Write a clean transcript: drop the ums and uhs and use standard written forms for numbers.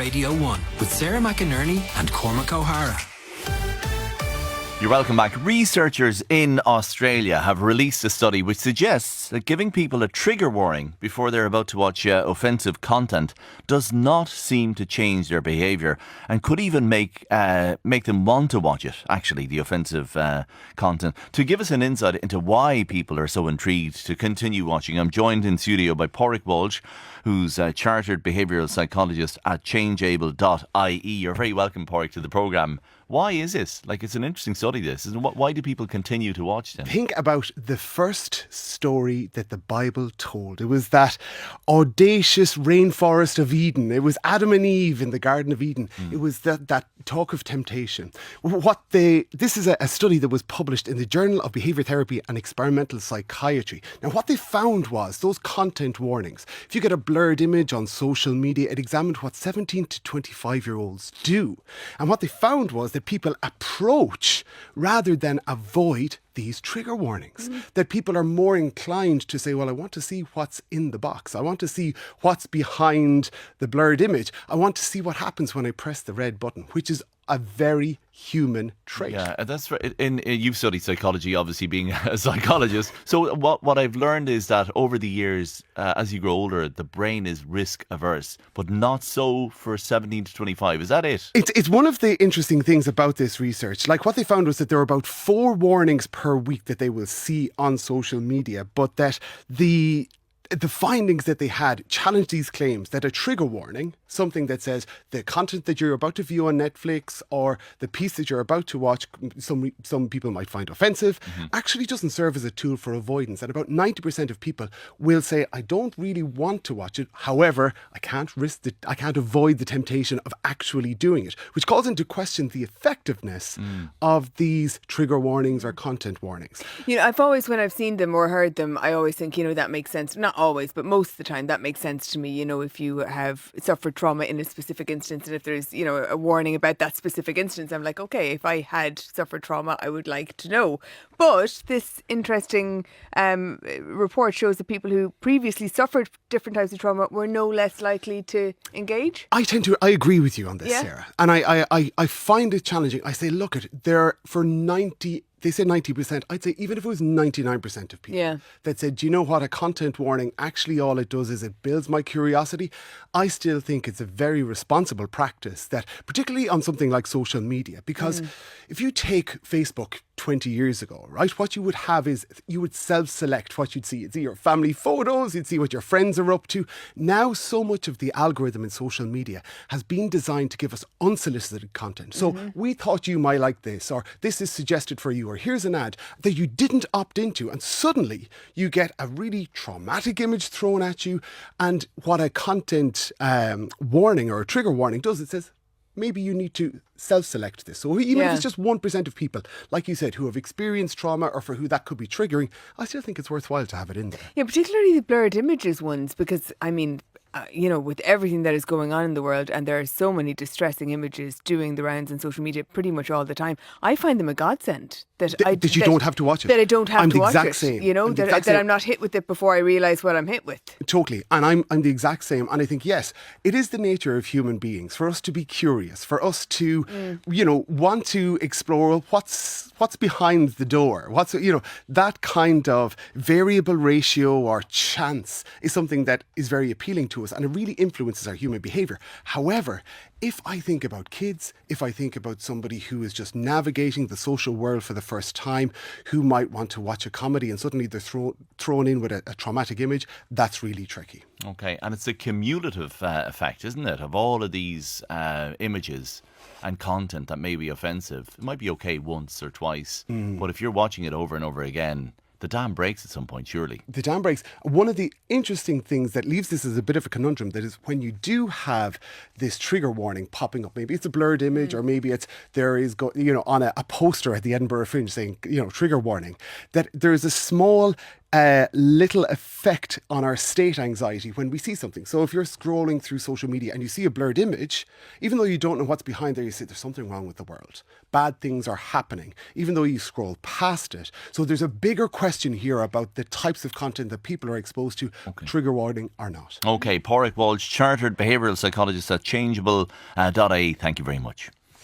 Radio 1 with Sarah McInerney and Cormac O'Hara. You're welcome back. Researchers in Australia have released a study which suggests that giving people a trigger warning before they're about to watch offensive content does not seem to change their behaviour and could even make them want to watch it, actually, the offensive content. To give us an insight into why people are so intrigued to continue watching, I'm joined in studio by Padraig Walsh, who's a chartered behavioural psychologist at changeable.ie. You're very welcome, Padraig, to the programme. Why is it? Like, it's an interesting study, this. Why do people continue to watch them? Think about the first story that the Bible told. It was that audacious rainforest of Eden. It was Adam and Eve in the Garden of Eden. It was that talk of temptation. This is a study that was published in the Journal of Behaviour Therapy and Experimental Psychiatry. Now, what they found was those content warnings. If you get a blurred image on social media, it examined what 17 to 25-year-olds do. And what they found was that people approach rather than avoid these trigger warnings. That people are more inclined to say, well, I want to see what's in the box. I want to see what's behind the blurred image. I want to see what happens when I press the red button, which is a very human trait. Yeah, that's right. You've studied psychology, obviously, being a psychologist. So what I've learned is that over the years, as you grow older, the brain is risk averse, but not so for 17 to 25. Is that it? It's one of the interesting things about this research. Like, what they found was that there are about 4 warnings per week that they will see on social media, but that the findings that they had challenged these claims that a trigger warning, something that says the content that you're about to view on Netflix or the piece that you're about to watch, some people might find offensive, actually doesn't serve as a tool for avoidance. And about 90% of people will say, I don't really want to watch it. However, I can't avoid the temptation of actually doing it, which calls into question the effectiveness of these trigger warnings or content warnings. You know, when I've seen them or heard them, I always think, that makes sense. Not always, but most of the time that makes sense to me. If you have suffered trauma in a specific instance and if there's, a warning about that specific instance, I'm like, okay, if I had suffered trauma, I would like to know. But this interesting report shows that people who previously suffered different types of trauma were no less likely to engage. I agree with you on this, Sarah. And I find it challenging. I say, look at it, they say 90%. I'd say even if it was 99% of people that said, do you know what, a content warning, actually all it does is it builds my curiosity. I still think it's a very responsible practice, that particularly on something like social media, because if you take Facebook 20 years ago, right, what you would have is you would self-select what you'd see. You'd see your family photos, you'd see what your friends are up to. Now, so much of the algorithm in social media has been designed to give us unsolicited content. So we thought you might like this, or this is suggested for you, or here's an ad that you didn't opt into, and suddenly you get a really traumatic image thrown at you. And what a content warning or a trigger warning does, it says, maybe you need to self-select this. So even if it's just 1% of people, like you said, who have experienced trauma or for who that could be triggering, I still think it's worthwhile to have it in there. Yeah, particularly the blurred images ones, because, with everything that is going on in the world, and there are so many distressing images doing the rounds on social media pretty much all the time, I find them a godsend. That you don't have to watch it. That I don't have to watch it. I'm the exact same. That I'm not hit with it before I realise what I'm hit with. Totally. And I'm the exact same. And I think, yes, it is the nature of human beings for us to be curious, for us to, want to explore what's behind the door. That kind of variable ratio or chance is something that is very appealing to us, and it really influences our human behaviour. However, if I think about kids, if I think about somebody who is just navigating the social world for the first time, who might want to watch a comedy and suddenly they're thrown in with a traumatic image, that's really tricky. Okay, and it's a cumulative effect, isn't it, of all of these images and content that may be offensive. It might be okay once or twice, but if you're watching it over and over again, the dam breaks at some point, surely. The dam breaks. One of the interesting things that leaves this as a bit of a conundrum, that is when you do have this trigger warning popping up, maybe it's a blurred image, or maybe there is on a poster at the Edinburgh Fringe saying, trigger warning, that there is a small little effect on our state anxiety when we see something. So if you're scrolling through social media and you see a blurred image, even though you don't know what's behind there, you say there's something wrong with the world. Bad things are happening, even though you scroll past it. So there's a bigger question here about the types of content that people are exposed to, trigger warning or not. Okay, Padraig Walsh, Chartered Behavioural Psychologist at changeable.ie. Thank you very much.